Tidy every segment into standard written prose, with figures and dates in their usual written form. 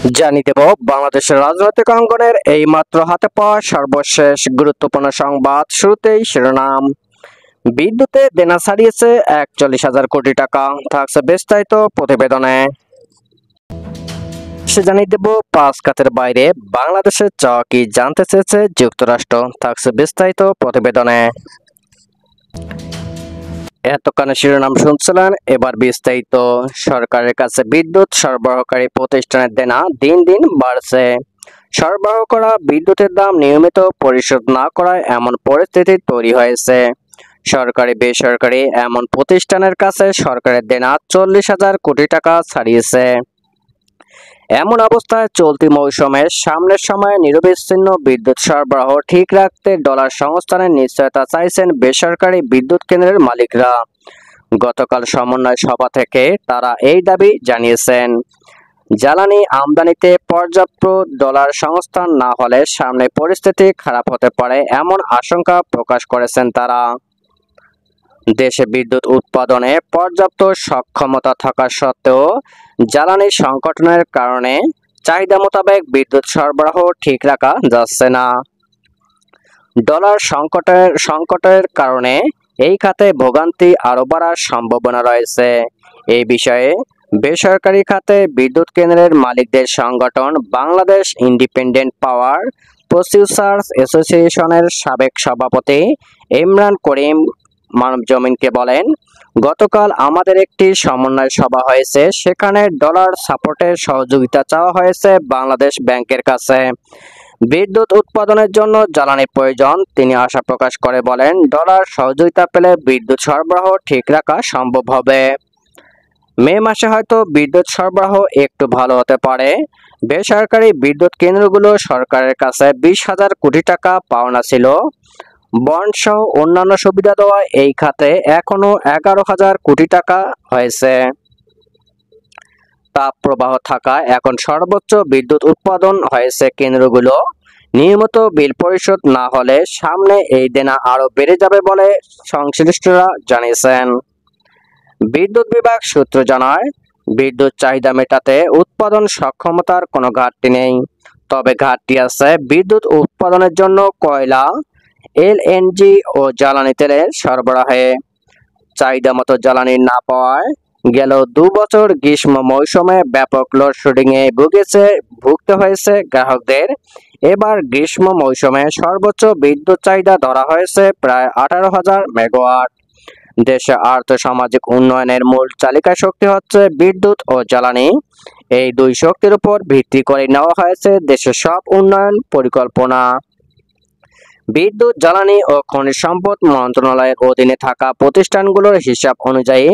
জানিয়ে দেব বাংলাদেশের রাজনৈতিক অঙ্গনের এই মাত্র হাতে পাওয়া সর্বশেষ গুরুত্বপূর্ণ সংবাদ। শুরুতেই শিরোনাম। বিদ্যুতে দেনা ছাড়িয়েছে 41,000 কোটি টাকা, থাকছে বিস্তারিত প্রতিবেদনে। সে জানিয়ে দেব 5 খাতের বাইরে বাংলাদেশের চাওয়া কি জানতে চেয়েছে যুক্তরাষ্ট্র, থাকছে বিস্তারিত প্রতিবেদনে। এতক্ষণে শিরোনাম শুনছিলেন, এবার বিস্তারিত। সরকারের কাছে বিদ্যুৎ সরবরাহকারী প্রতিষ্ঠানের দেনা দিন দিন বাড়ছে। সরবরাহ করা বিদ্যুতের দাম নিয়মিত পরিশোধ না করায় এমন পরিস্থিতি তৈরি হয়েছে। সরকারি বেসরকারি এমন প্রতিষ্ঠানের কাছে সরকারের দেনা 40,000 কোটি টাকা ছাড়িয়েছে। এমন অবস্থায় চলতি মৌসুমের সামনের সময়ে নিরবিচ্ছিন্ন বিদ্যুৎ সরবরাহ ঠিক রাখতে ডলার সংস্থানের নিশ্চয়তা চাইছেন বেসরকারি বিদ্যুৎ কেন্দ্রের মালিকরা। গতকাল সমন্বয় সভা থেকে তারা এই দাবি জানিয়েছেন। জ্বালানি আমদানিতে পর্যাপ্ত ডলার সংস্থান না হলে সামনে পরিস্থিতি খারাপ হতে পারে এমন আশঙ্কা প্রকাশ করেছেন তারা। দেশে বিদ্যুৎ উৎপাদনে পর্যাপ্ত সক্ষমতা থাকা সত্ত্বেও জ্বালানি সংকটের কারণে চাহিদা মোতাবেক বিদ্যুৎ সরবরাহ ঠিক রাখা যাচ্ছে না। ডলার সংকটের কারণে এই খাতে ভোগান্তি আরও বাড়ার সম্ভাবনা রয়েছে। এই বিষয়ে বেসরকারি খাতে বিদ্যুৎ কেন্দ্রের মালিকদের সংগঠন বাংলাদেশ ইন্ডিপেন্ডেন্ট পাওয়ার প্রডিউসার্স অ্যাসোসিয়েশনের সাবেক সভাপতি ইমরান করিম মানবজমিনকে বলেন, গতকাল আমাদের একটি সমন্বয় সভা হয়েছে, সেখানে ডলার সাপোর্টের সহযোগিতা চাওয়া হয়েছে বাংলাদেশ ব্যাংকের কাছে। বিদ্যুৎ উৎপাদনের জন্য জ্বালানি প্রয়োজন। তিনি আশা প্রকাশ করে বলেন, ডলার সহযোগিতা পেলে বিদ্যুৎ সরবরাহ ঠিক রাখা সম্ভব হবে। মে মাসে হয়তো বিদ্যুৎ সরবরাহ একটু ভালো হতে পারে। বেসরকারি বিদ্যুৎ কেন্দ্রগুলো সরকারের কাছে 20,000 কোটি টাকা পাওনা ছিল। বন্ড সহ অন্যান্য সুবিধা দেওয়া এই খাতে এখনো 11,000 কোটি টাকা হয়েছে। তাপ প্রবাহ থাকায় এখন সর্বোচ্চ বিদ্যুৎ উৎপাদন হয়েছে কেন্দ্রগুলো। নিয়মিত বিল পরিশোধ না হলে সামনে এই দেনা আরো বেড়ে যাবে বলে সংশ্লিষ্টরা জানিয়েছেন। বিদ্যুৎ বিভাগ সূত্র জানায়, বিদ্যুৎ চাহিদা মেটাতে উৎপাদন সক্ষমতার কোনো ঘাটতি নেই, তবে ঘাটতি আছে বিদ্যুৎ উৎপাদনের জন্য কয়লা, এলএনজি ও জ্বালানি তেলের সরবরাহে। চাহিদা মতো জ্বালানি না পাওয়ায় গেল 2 বছর গ্রীষ্ম মৌসুমে ব্যাপক লোডশেডিংয়ে ভুগতে হয়েছে গ্রাহকদের। এবার গ্রীষ্ম মৌসুমে সর্বোচ্চ বিদ্যুৎ চাহিদা ধরা হয়েছে প্রায় 18,000 মেগাওয়াট। দেশে আর্থসামাজিক উন্নয়নের মূল চালিকা শক্তি হচ্ছে বিদ্যুৎ ও জ্বালানি। এই দুই শক্তির উপর ভিত্তি করে নেওয়া হয়েছে দেশের সব উন্নয়ন পরিকল্পনা। বিদ্যুৎ, জ্বালানি ও খনিজ সম্পদ মন্ত্রণালয়ের অধীনে থাকা প্রতিষ্ঠানগুলোর হিসাব অনুযায়ী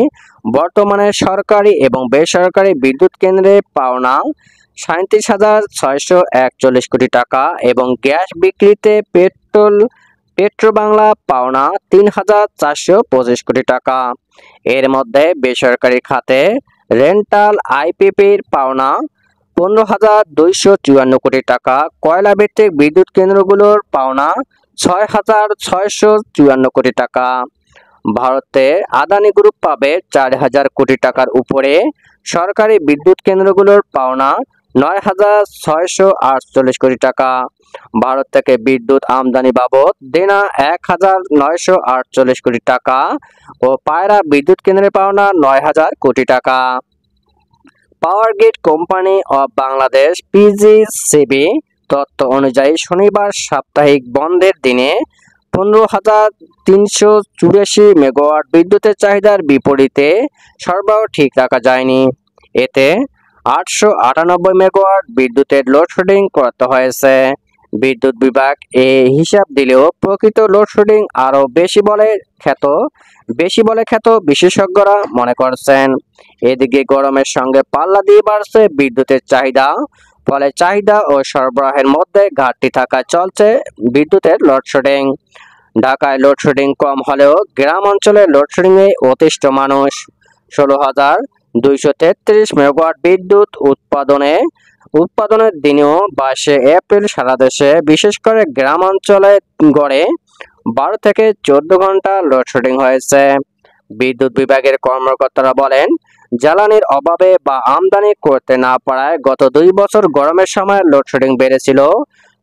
বর্তমানে সরকারি এবং বেসরকারি বিদ্যুৎ কেন্দ্রে পাওনা 37,641 কোটি টাকা এবং গ্যাস বিক্রিতে পেট্রোবাংলা পাওনা 3,425 কোটি টাকা। এর মধ্যে বেসরকারি খাতে রেন্টাল আইপিপির পাওনা 15,254 কোটি টাকা, কয়লা ভিত্তিক বিদ্যুৎ কেন্দ্রগুলোর পাওনা 6,654 কোটি টাকা। ভারতে আদানি গ্রুপ পাবে 4,000 কোটি টাকার উপরে। সরকারি বিদ্যুৎ কেন্দ্রগুলোর পাওনা 9,648 কোটি টাকা। ভারত থেকে বিদ্যুৎ আমদানি বাবদ দেনা 1,948 কোটি টাকা ও পায়রা বিদ্যুৎ কেন্দ্রের পাওনা 9,000 কোটি টাকা। Power grid company of Bangladesh PGCB তথ্য অনুযায়ী শনিবার সাপ্তাহিক বন্ধের দিনে 15,384 মেগাওয়াট বিদ্যুতের চাহিদার বিপরীতে সরবরাহ ঠিক রাখা যায়নি। এতে 898 মেগাওয়াট বিদ্যুতের লোডশেডিং করতে হয়েছে। বিদ্যুৎ বিভাগ এ হিসাব দিলেও প্রকৃত লোডশেডিং আরও বেশি বলে খ্যাত বিশেষজ্ঞরা মনে করছেন। এদিকে গরমের সঙ্গে পাল্লা দিয়ে বাড়ছে বিদ্যুতের চাহিদা, ফলে চাহিদা ও সরবরাহের মধ্যে ঘাটতি থাকায় চলছে বিদ্যুতের লোডশেডিং। ঢাকায় লোডশেডিং কম হলেও গ্রাম অঞ্চলে লোডশেডিংয়ে অতিষ্ঠ মানুষ। 16,233 মেগাওয়াট বিদ্যুৎ উৎপাদনের দিনেও 22 এপ্রিল সারা দেশে বিশেষ করে গ্রাম অঞ্চলে গড়ে 12 থেকে 14 ঘন্টা লোডশেডিং হয়েছে। বিদ্যুৎ বিভাগের কর্মকর্তারা বলেন, জ্বালানির অভাবে বা আমদানি করতে না পারায় গত 2 বছর গরমের সময় লোডশেডিং বেড়েছিল।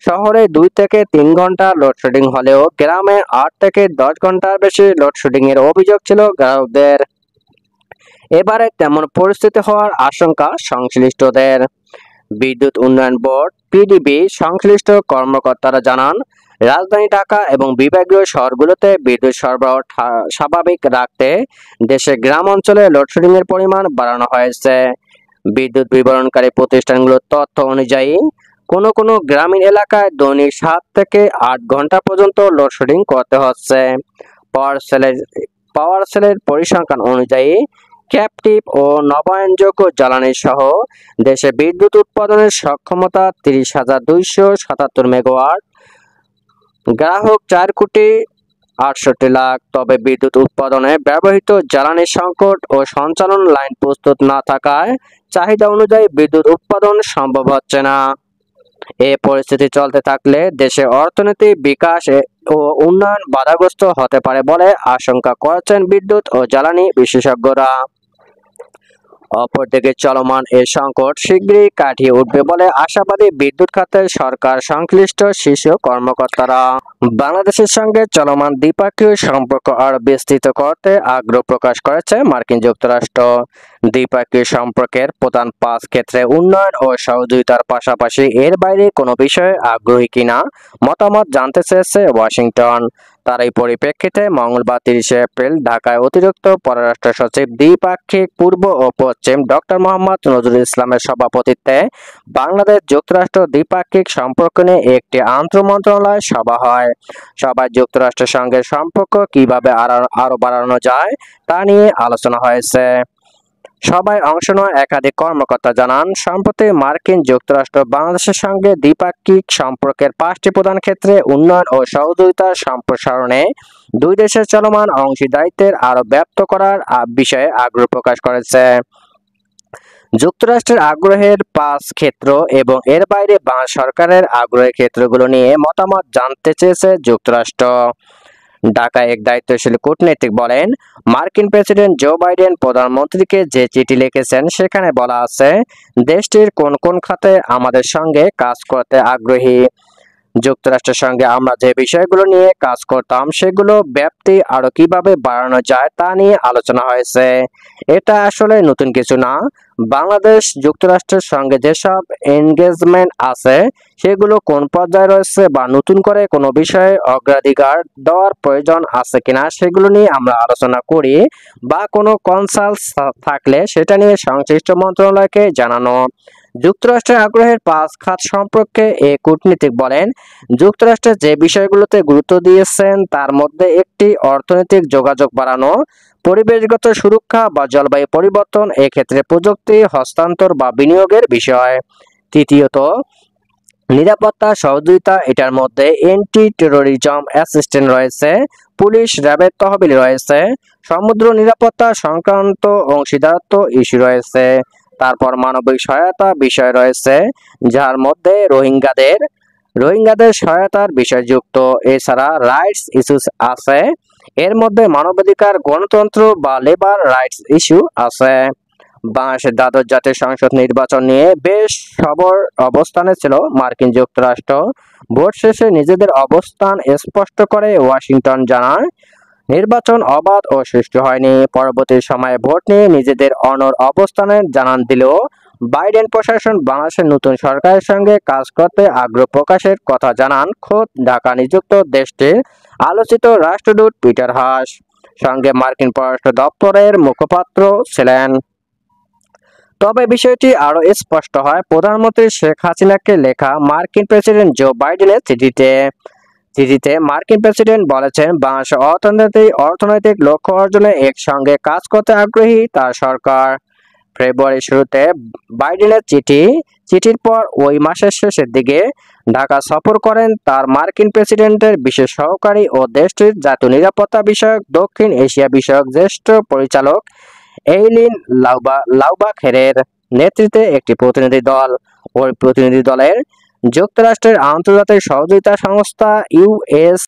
শহরে 2 থেকে 3 ঘন্টা লোডশেডিং হলেও গ্রামে 8 থেকে 10 ঘন্টার বেশি লোডশেডিং এর অভিযোগ ছিল গ্রাহকদের। এবারে তেমন পরিস্থিতি হওয়ার আশঙ্কা সংশ্লিষ্টদের। বিদ্যুৎ উন্নয়ন বোর্ড পিডিবি সংশ্লিষ্ট কর্মকর্তারা জানান, রাজধানী ঢাকা এবং বিভাগীয় শহরগুলোতে বিদ্যুৎ সরবরাহ স্বাভাবিক রাখতে দেশের গ্রাম অঞ্চলে লোডশেডিং এর পরিমাণ বাড়ানো হয়েছে। বিদ্যুৎ বিতরণকারী প্রতিষ্ঠানগুলোর তথ্য অনুযায়ী কোনো গ্রামীণ এলাকায় দৈনিক 7 থেকে 8 ঘন্টা পর্যন্ত লোডশেডিং করতে হচ্ছে। পাওয়ার সেলের পরিসংখ্যান অনুযায়ী ক্যাপটিভ ও নবায়নযোগ্য জ্বালানি সহ দেশে বিদ্যুৎ উৎপাদনের সক্ষমতা 30,277 মেগাওয়াট, গ্রাহক 4,68,00,000। তবে বিদ্যুৎ উৎপাদনে ব্যবহৃত জ্বালানি সংকট ও সঞ্চালন লাইন প্রস্তুত না থাকায় চাহিদা অনুযায়ী বিদ্যুৎ উৎপাদন সম্ভব হচ্ছে না। এ পরিস্থিতি চলতে থাকলে দেশে অর্থনৈতিক বিকাশ ও উন্নয়ন বাধাগ্রস্ত হতে পারে বলে আশঙ্কা করছেন বিদ্যুৎ ও জ্বালানি বিশেষজ্ঞরা। অপরদিকে চলমান এই সংকট শীঘ্রই কাটিয়ে উঠবে বলে আশাবাদী বিদ্যুৎ খাতের সরকার সংশ্লিষ্ট শীর্ষ কর্মকর্তারা। বাংলাদেশের সঙ্গে চলমান দ্বিপক্ষীয় সম্পর্ক আরো বিস্তৃত করতে আগ্রহ প্রকাশ করেছে মার্কিন যুক্তরাষ্ট্র। দ্বিপক্ষীয় সম্পর্কের প্রধান 5 ক্ষেত্রে উন্নয়ন ও সহযোগিতার পাশাপাশি এর বাইরে কোনো বিষয়ে আগ্রহী কিনা মতামত জানতে চেয়েছে ওয়াশিংটন। তার এই পরিপ্রেক্ষিতে মঙ্গলবার 30 এপ্রিল ঢাকায় অতিরিক্ত পররাষ্ট্র সচিব দ্বিপাক্ষিক পূর্ব ও পশ্চিম ডক্টর মোহাম্মদ নজরুল ইসলামের সভাপতিত্বে বাংলাদেশ যুক্তরাষ্ট্র দ্বিপাক্ষিক সম্পর্ক নিয়ে একটি আন্তঃমন্ত্রণালয় সভা হয়। সভায় যুক্তরাষ্ট্রের সঙ্গে সম্পর্ক কিভাবে আরো বাড়ানো যায় তা নিয়ে আলোচনা হয়েছে। সভায় অংশ নেওয়া একাধিক কর্মকর্তা জানান, সম্প্রতি মার্কিন যুক্তরাষ্ট্র বাংলাদেশের সঙ্গে দ্বিপাক্ষিক সম্পর্কের 5টি প্রধান ক্ষেত্রে উন্নয়ন ও সহযোগিতার সম্প্রসারণে দুই দেশের চলমান অংশীদারিত্বের আরো ব্যাপ্ত করার বিষয়ে আগ্রহ প্রকাশ করেছে। যুক্তরাষ্ট্রের আগ্রহের 5 ক্ষেত্র এবং এর বাইরে বাংলাদেশ সরকারের আগ্রহের ক্ষেত্রগুলো নিয়ে মতামত জানতে চেয়েছে যুক্তরাষ্ট্র। ঢাকায় এক দায়িত্বশীল কূটনীতিক বলেন, মার্কিন প্রেসিডেন্ট জো বাইডেন প্রধানমন্ত্রীকে যে চিঠি লিখেছেন সেখানে বলা আছে, দেশটির কোন কোন খাতে আমাদের সঙ্গে কাজ করতে আগ্রহী। যুক্তরাষ্ট্রের সঙ্গে আমরা যে বিষয়গুলো নিয়ে কাজ করতাম সেগুলো ব্যাপ্তি আরো কিভাবে বাড়ানো যায় তা নিয়ে আলোচনা হয়েছে। এটা আসলে নতুন কিছু না। বাংলাদেশ যুক্তরাষ্ট্রের সঙ্গে যেসব এনগেজমেন্ট আছে সেগুলো কোন পর্যায়ে রয়েছে বা নতুন করে কোনো বিষয়ে অগ্রাধিকার দেওয়ার প্রয়োজন আছে কিনা সেগুলো নিয়ে আমরা আলোচনা করি বা কোনো কনসাল্ট থাকলে সেটা নিয়ে সংশ্লিষ্ট মন্ত্রণালয়কে জানানো। যুক্তরাষ্ট্রের আগ্রহের 5 খাত সম্পর্কে এই কূটনীতিক বলেন, যুক্তরাষ্ট্রের যে বিষয়গুলোতে গুরুত্ব দিয়েছেন তার মধ্যে একটি অর্থনৈতিক যোগাযোগ বাড়ানো, পরিবেশগত সুরক্ষা বা জলবায়ু পরিবর্তন, এক্ষেত্রে প্রযুক্তি হস্তান্তর বা বিনিয়োগের বিষয়। তৃতীয়ত, নিরাপত্তা সহযোগিতা, এটার মধ্যে অ্যান্টি টেরোরিজম অ্যাসিস্ট্যান্স রয়েছে, পুলিশ র্যাবের তহবিল রয়েছে, সমুদ্র নিরাপত্তা সংক্রান্ত অংশীদারত্ব ইস্যু রয়েছে। তারপর মানবিক সহায়তা বিষয় রয়েছে, যার মধ্যে রোহিঙ্গাদের সহায়তার বিষয় যুক্ত। এছাড়া রাইটস ইস্যুস আছে, এর মধ্যে মানবাধিকার, গণতন্ত্র বা লেবার রাইটস ইস্যু আছে। বাংলাদেশের দ্বাদশ জাতীয় সংসদ নির্বাচন নিয়ে বেশ সবর অবস্থানে ছিল মার্কিন যুক্তরাষ্ট্র। ভোট শেষে নিজেদের অবস্থান স্পষ্ট করে ওয়াশিংটন জানায়, নির্বাচন অবাধ ও সুষ্ঠু হয়নি। পরবর্তী সময়ে ভোট নিয়ে নিজেদের অনড় অবস্থানে জানান দিলেও বাইডেন প্রশাসন বাংলাদেশের নতুন সরকারের সঙ্গে কাজ করতে আগ্রহ প্রকাশের কথা জানান খোদ ঢাকা নিযুক্ত দেশটির আলোচিত রাষ্ট্রদূত পিটার হাস। সঙ্গে মার্কিন পররাষ্ট্র দপ্তরের মুখপাত্র ছিলেন। তবে বিষয়টি আরো স্পষ্ট হয় প্রধানমন্ত্রী শেখ হাসিনাকে লেখা মার্কিন প্রেসিডেন্ট জো বাইডেনের চিঠিতে মার্কিন প্রেসিডেন্ট বলেছেন, বাংলাদেশের অর্থনৈতিক লক্ষ্য অর্জনে একসঙ্গে কাজ করতে আগ্রহী তার সরকার। ফেব্রুয়ারির শুরুতে বাইডেনের চিঠির পর ওই মাসের শেষের দিকে ঢাকা সফর করেন তার মার্কিন প্রেসিডেন্টের বিশেষ সহকারী ও দেশটির জাতীয় নিরাপত্তা বিষয়ক দক্ষিণ এশিয়া বিষয়ক জ্যেষ্ঠ পরিচালক এইলিন লাউবাখেরের নেতৃত্বে একটি প্রতিনিধি দল। ওই প্রতিনিধি দলের যুক্তরাষ্ট্রের আন্তর্জাতিক সহযোগিতা সংস্থা